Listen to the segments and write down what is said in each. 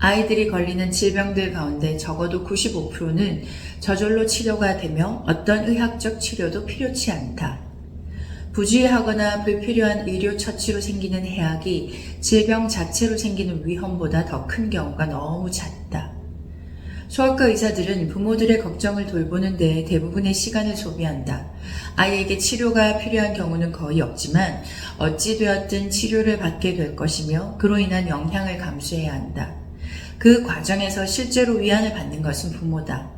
아이들이 걸리는 질병들 가운데 적어도 95%는 저절로 치료가 되며 어떤 의학적 치료도 필요치 않다. 부주의하거나 불필요한 의료 처치로 생기는 해악이 질병 자체로 생기는 위험보다 더 큰 경우가 너무 잦다. 소아과 의사들은 부모들의 걱정을 돌보는 데 대부분의 시간을 소비한다. 아이에게 치료가 필요한 경우는 거의 없지만 어찌되었든 치료를 받게 될 것이며 그로 인한 영향을 감수해야 한다. 그 과정에서 실제로 위안을 받는 것은 부모다.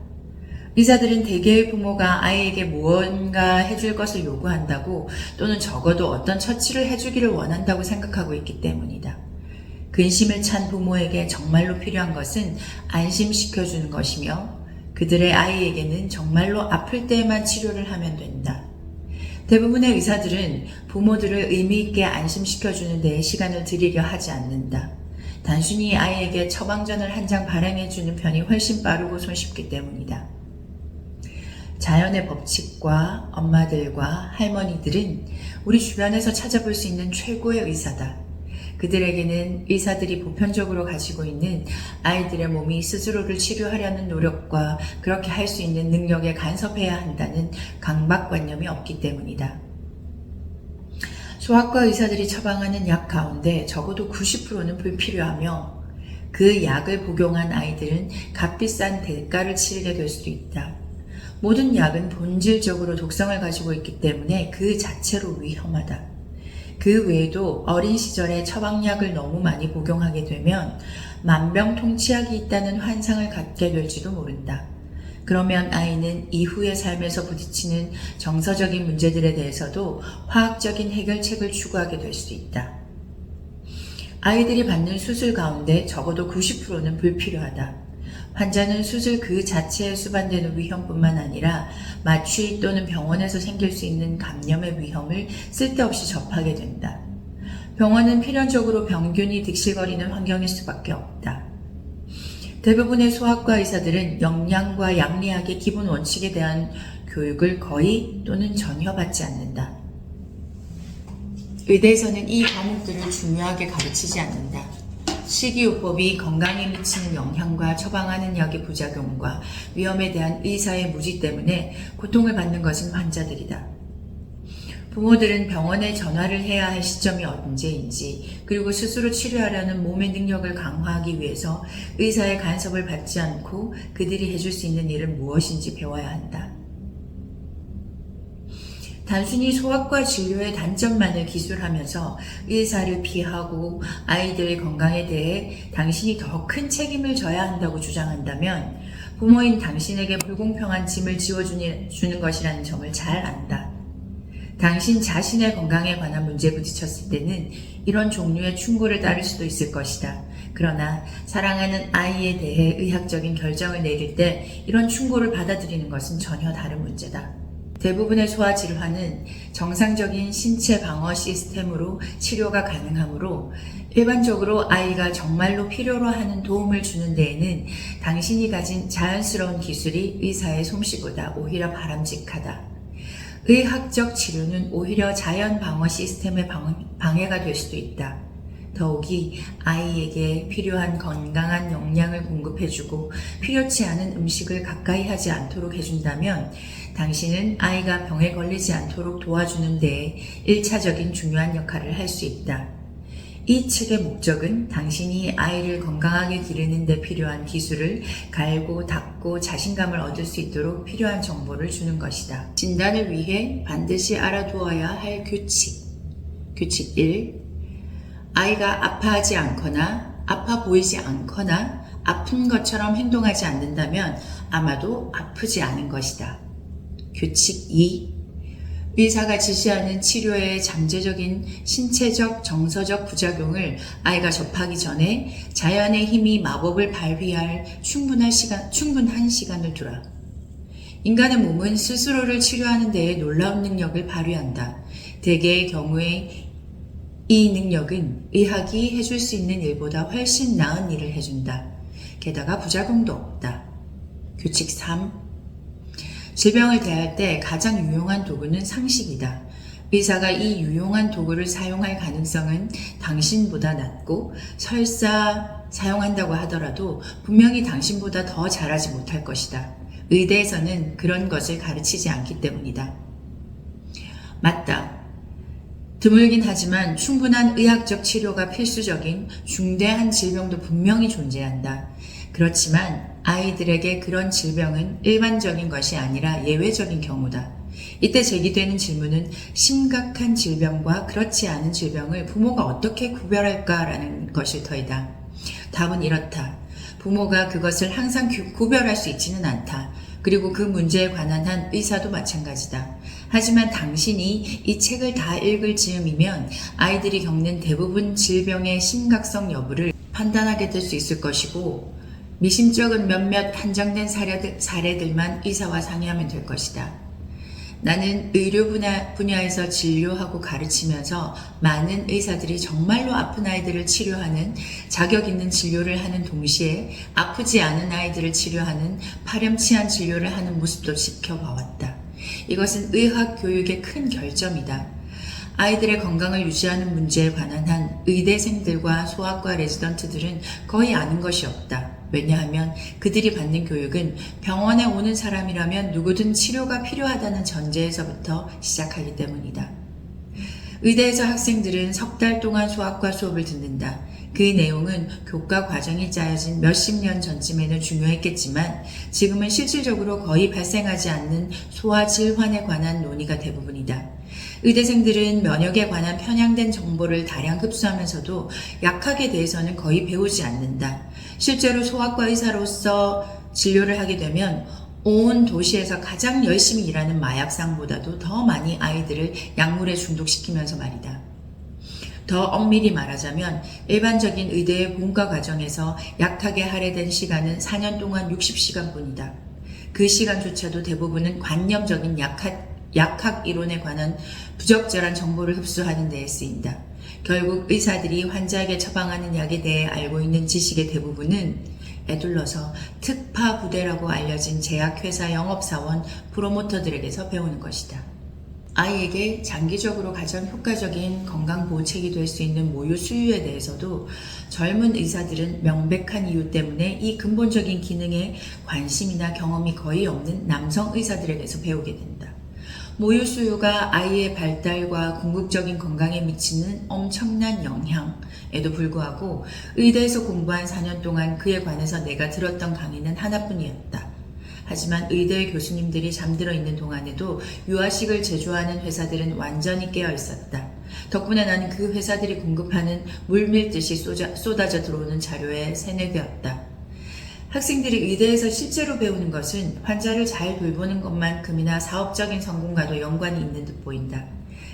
의사들은 대개의 부모가 아이에게 무언가 해줄 것을 요구한다고 또는 적어도 어떤 처치를 해주기를 원한다고 생각하고 있기 때문이다. 근심을 찬 부모에게 정말로 필요한 것은 안심시켜주는 것이며 그들의 아이에게는 정말로 아플 때에만 치료를 하면 된다. 대부분의 의사들은 부모들을 의미있게 안심시켜주는 데에 시간을 들이려 하지 않는다. 단순히 아이에게 처방전을 한 장 발행해주는 편이 훨씬 빠르고 손쉽기 때문이다. 자연의 법칙과 엄마들과 할머니들은 우리 주변에서 찾아볼 수 있는 최고의 의사다. 그들에게는 의사들이 보편적으로 가지고 있는 아이들의 몸이 스스로를 치료하려는 노력과 그렇게 할 수 있는 능력에 간섭해야 한다는 강박관념이 없기 때문이다. 소아과 의사들이 처방하는 약 가운데 적어도 90%는 불필요하며 그 약을 복용한 아이들은 값비싼 대가를 치르게 될 수도 있다. 모든 약은 본질적으로 독성을 가지고 있기 때문에 그 자체로 위험하다. 그 외에도 어린 시절에 처방약을 너무 많이 복용하게 되면 만병통치약이 있다는 환상을 갖게 될지도 모른다. 그러면 아이는 이후의 삶에서 부딪히는 정서적인 문제들에 대해서도 화학적인 해결책을 추구하게 될 수 있다. 아이들이 받는 수술 가운데 적어도 90%는 불필요하다. 환자는 수술 그 자체에 수반되는 위험뿐만 아니라 마취 또는 병원에서 생길 수 있는 감염의 위험을 쓸데없이 접하게 된다. 병원은 필연적으로 병균이 득실거리는 환경일 수밖에 없다. 대부분의 소아과 의사들은 영양과 양리학의 기본 원칙에 대한 교육을 거의 또는 전혀 받지 않는다. 의대에서는 이 과목들을 중요하게 가르치지 않는다. 식이요법이 건강에 미치는 영향과 처방하는 약의 부작용과 위험에 대한 의사의 무지 때문에 고통을 받는 것은 환자들이다. 부모들은 병원에 전화를 해야 할 시점이 언제인지 그리고 스스로 치료하려는 몸의 능력을 강화하기 위해서 의사의 간섭을 받지 않고 그들이 해줄 수 있는 일은 무엇인지 배워야 한다. 단순히 소아과 진료의 단점만을 기술하면서 의사를 피하고 아이들의 건강에 대해 당신이 더 큰 책임을 져야 한다고 주장한다면 부모인 당신에게 불공평한 짐을 지워주는 것이라는 점을 잘 안다. 당신 자신의 건강에 관한 문제에 부딪혔을 때는 이런 종류의 충고를 따를 수도 있을 것이다. 그러나 사랑하는 아이에 대해 의학적인 결정을 내릴 때 이런 충고를 받아들이는 것은 전혀 다른 문제다. 대부분의 소아 질환은 정상적인 신체 방어 시스템으로 치료가 가능하므로 일반적으로 아이가 정말로 필요로 하는 도움을 주는 데에는 당신이 가진 자연스러운 기술이 의사의 솜씨보다 오히려 바람직하다. 의학적 치료는 오히려 자연 방어 시스템의 방해가 될 수도 있다. 더욱이 아이에게 필요한 건강한 영양을 공급해주고 필요치 않은 음식을 가까이 하지 않도록 해준다면 당신은 아이가 병에 걸리지 않도록 도와주는 데에 1차적인 중요한 역할을 할 수 있다. 이 책의 목적은 당신이 아이를 건강하게 기르는 데 필요한 기술을 갈고 닦고 자신감을 얻을 수 있도록 필요한 정보를 주는 것이다. 진단을 위해 반드시 알아두어야 할 규칙. 규칙 1. 아이가 아파하지 않거나 아파 보이지 않거나 아픈 것처럼 행동하지 않는다면 아마도 아프지 않은 것이다. 규칙 2. 의사가 지시하는 치료의 잠재적인 신체적, 정서적 부작용을 아이가 접하기 전에 자연의 힘이 마법을 발휘할 충분한 시간을 두라. 인간의 몸은 스스로를 치료하는 데에 놀라운 능력을 발휘한다. 대개의 경우에 이 능력은 의학이 해줄 수 있는 일보다 훨씬 나은 일을 해준다. 게다가 부작용도 없다. 규칙 3. 질병을 대할 때 가장 유용한 도구는 상식이다. 의사가 이 유용한 도구를 사용할 가능성은 당신보다 낮고 설사 사용한다고 하더라도 분명히 당신보다 더 잘하지 못할 것이다. 의대에서는 그런 것을 가르치지 않기 때문이다. 맞다. 드물긴 하지만 충분한 의학적 치료가 필수적인 중대한 질병도 분명히 존재한다. 그렇지만 아이들에게 그런 질병은 일반적인 것이 아니라 예외적인 경우다. 이때 제기되는 질문은 심각한 질병과 그렇지 않은 질병을 부모가 어떻게 구별할까라는 것일 터이다. 답은 이렇다. 부모가 그것을 항상 구별할 수 있지는 않다. 그리고 그 문제에 관한 한 의사도 마찬가지다. 하지만 당신이 이 책을 다 읽을 즈음이면 아이들이 겪는 대부분 질병의 심각성 여부를 판단하게 될 수 있을 것이고 미심쩍은 몇몇 한정된 사례들만 의사와 상의하면 될 것이다. 나는 의료 분야에서 진료하고 가르치면서 많은 의사들이 정말로 아픈 아이들을 치료하는 자격 있는 진료를 하는 동시에 아프지 않은 아이들을 치료하는 파렴치한 진료를 하는 모습도 지켜봐왔다. 이것은 의학 교육의 큰 결점이다. 아이들의 건강을 유지하는 문제에 관한 한 의대생들과 소아과 레지던트들은 거의 아는 것이 없다. 왜냐하면 그들이 받는 교육은 병원에 오는 사람이라면 누구든 치료가 필요하다는 전제에서부터 시작하기 때문이다. 의대에서 학생들은 석 달 동안 소아과 수업을 듣는다. 그 내용은 교과 과정이 짜여진 몇십 년 전쯤에는 중요했겠지만 지금은 실질적으로 거의 발생하지 않는 소아 질환에 관한 논의가 대부분이다. 의대생들은 면역에 관한 편향된 정보를 다량 흡수하면서도 약학에 대해서는 거의 배우지 않는다. 실제로 소아과 의사로서 진료를 하게 되면 온 도시에서 가장 열심히 일하는 마약상보다도 더 많이 아이들을 약물에 중독시키면서 말이다. 더 엄밀히 말하자면 일반적인 의대의 본과 과정에서 약학에 할애된 시간은 4년 동안 60시간뿐이다. 그 시간조차도 대부분은 관념적인 약학 이론에 관한 부적절한 정보를 흡수하는 데에 쓰인다. 결국 의사들이 환자에게 처방하는 약에 대해 알고 있는 지식의 대부분은 에둘러서 특파 부대라고 알려진 제약회사 영업사원 프로모터들에게서 배우는 것이다. 아이에게 장기적으로 가장 효과적인 건강보호책이 될 수 있는 모유 수유에 대해서도 젊은 의사들은 명백한 이유 때문에 이 근본적인 기능에 관심이나 경험이 거의 없는 남성 의사들에게서 배우게 된다. 모유 수유가 아이의 발달과 궁극적인 건강에 미치는 엄청난 영향에도 불구하고 의대에서 공부한 4년 동안 그에 관해서 내가 들었던 강의는 하나뿐이었다. 하지만 의대 교수님들이 잠들어 있는 동안에도 유아식을 제조하는 회사들은 완전히 깨어 있었다. 덕분에 나는 그 회사들이 공급하는 물밀듯이 쏟아져 들어오는 자료에 세뇌되었다. 학생들이 의대에서 실제로 배우는 것은 환자를 잘 돌보는 것만큼이나 사업적인 성공과도 연관이 있는 듯 보인다.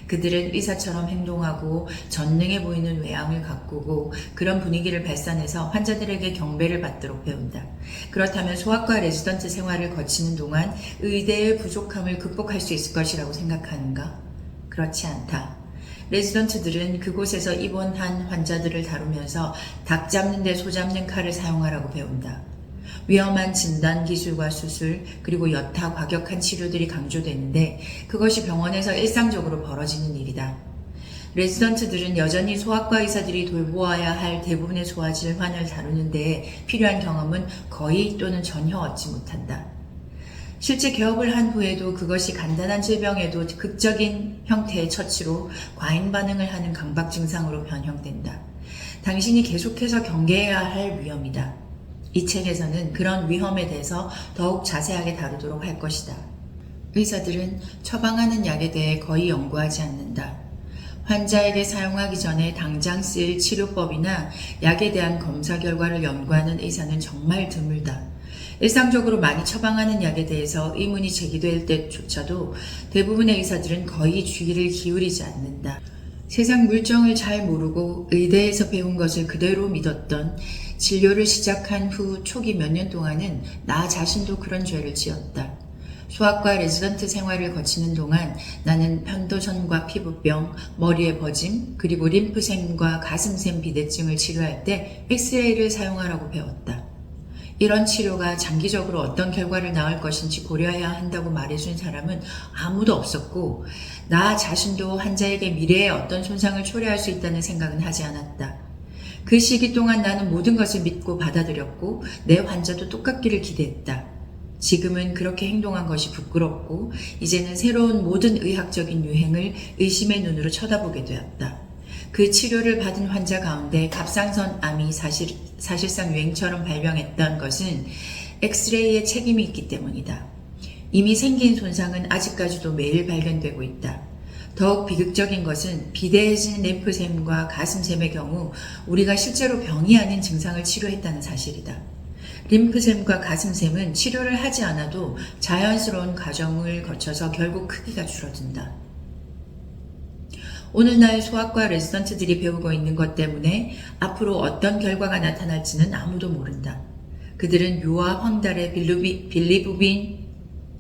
그들은 의사처럼 행동하고 전능해 보이는 외양을 가꾸고 그런 분위기를 발산해서 환자들에게 경배를 받도록 배운다. 그렇다면 소아과 레지던트 생활을 거치는 동안 의대의 부족함을 극복할 수 있을 것이라고 생각하는가? 그렇지 않다. 레지던트들은 그곳에서 입원한 환자들을 다루면서 닭 잡는 데 소 잡는 칼을 사용하라고 배운다. 위험한 진단 기술과 수술 그리고 여타 과격한 치료들이 강조되는데 그것이 병원에서 일상적으로 벌어지는 일이다. 레지던트들은 여전히 소아과 의사들이 돌보아야 할 대부분의 소아 질환을 다루는 데 필요한 경험은 거의 또는 전혀 얻지 못한다. 실제 개업을 한 후에도 그것이 간단한 질병에도 극적인 형태의 처치로 과잉 반응을 하는 강박 증상으로 변형된다. 당신이 계속해서 경계해야 할 위험이다. 이 책에서는 그런 위험에 대해서 더욱 자세하게 다루도록 할 것이다. 의사들은 처방하는 약에 대해 거의 연구하지 않는다. 환자에게 사용하기 전에 당장 쓸 치료법이나 약에 대한 검사 결과를 연구하는 의사는 정말 드물다. 일상적으로 많이 처방하는 약에 대해서 의문이 제기될 때조차도 대부분의 의사들은 거의 주의를 기울이지 않는다. 세상 물정을 잘 모르고 의대에서 배운 것을 그대로 믿었던 진료를 시작한 후 초기 몇 년 동안은 나 자신도 그런 죄를 지었다. 소아과 레지던트 생활을 거치는 동안 나는 편도선과 피부병, 머리의 버짐, 그리고 림프샘과 가슴샘 비대증을 치료할 때 엑스레이를 사용하라고 배웠다. 이런 치료가 장기적으로 어떤 결과를 낳을 것인지 고려해야 한다고 말해준 사람은 아무도 없었고 나 자신도 환자에게 미래에 어떤 손상을 초래할 수 있다는 생각은 하지 않았다. 그 시기 동안 나는 모든 것을 믿고 받아들였고 내 환자도 똑같기를 기대했다. 지금은 그렇게 행동한 것이 부끄럽고 이제는 새로운 모든 의학적인 유행을 의심의 눈으로 쳐다보게 되었다. 그 치료를 받은 환자 가운데 갑상선 암이 사실상 유행처럼 발병했던 것은 엑스레이에 책임이 있기 때문이다. 이미 생긴 손상은 아직까지도 매일 발견되고 있다. 더욱 비극적인 것은 비대해진 림프샘과 가슴샘의 경우 우리가 실제로 병이 아닌 증상을 치료했다는 사실이다. 림프샘과 가슴샘은 치료를 하지 않아도 자연스러운 과정을 거쳐서 결국 크기가 줄어든다. 오늘날 소아과 레지던트들이 배우고 있는 것 때문에 앞으로 어떤 결과가 나타날지는 아무도 모른다. 그들은 유아 황달의 빌리루빈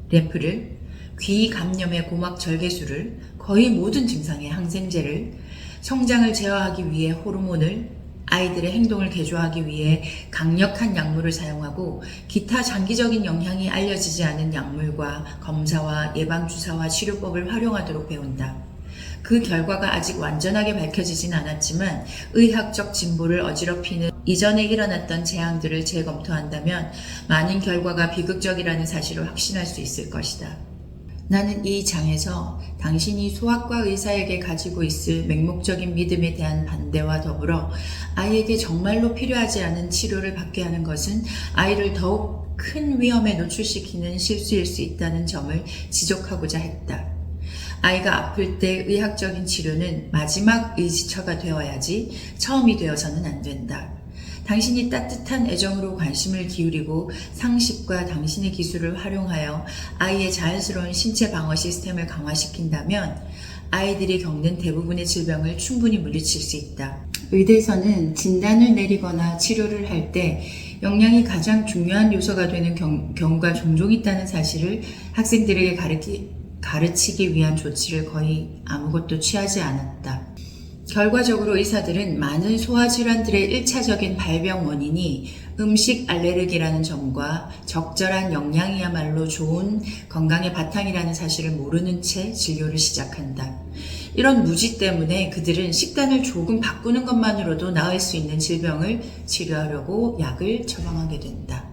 램프를, 귀 감염의 고막 절개술을, 거의 모든 증상의 항생제를, 성장을 제어하기 위해 호르몬을, 아이들의 행동을 개조하기 위해 강력한 약물을 사용하고 기타 장기적인 영향이 알려지지 않은 약물과 검사와 예방주사와 치료법을 활용하도록 배운다. 그 결과가 아직 완전하게 밝혀지진 않았지만 의학적 진보를 어지럽히는 이전에 일어났던 재앙들을 재검토한다면 많은 결과가 비극적이라는 사실을 확신할 수 있을 것이다. 나는 이 장에서 당신이 소아과 의사에게 가지고 있을 맹목적인 믿음에 대한 반대와 더불어 아이에게 정말로 필요하지 않은 치료를 받게 하는 것은 아이를 더욱 큰 위험에 노출시키는 실수일 수 있다는 점을 지적하고자 했다. 아이가 아플 때 의학적인 치료는 마지막 의지처가 되어야지 처음이 되어서는 안 된다. 당신이 따뜻한 애정으로 관심을 기울이고 상식과 당신의 기술을 활용하여 아이의 자연스러운 신체 방어 시스템을 강화시킨다면 아이들이 겪는 대부분의 질병을 충분히 물리칠 수 있다. 의대에서는 진단을 내리거나 치료를 할 때 영양이 가장 중요한 요소가 되는 경우가 종종 있다는 사실을 학생들에게 가르치기 위한 조치를 거의 아무것도 취하지 않았다. 결과적으로 의사들은 많은 소아질환들의 1차적인 발병 원인이 음식 알레르기라는 점과 적절한 영양이야말로 좋은 건강의 바탕이라는 사실을 모르는 채 진료를 시작한다. 이런 무지 때문에 그들은 식단을 조금 바꾸는 것만으로도 나을 수 있는 질병을 치료하려고 약을 처방하게 된다.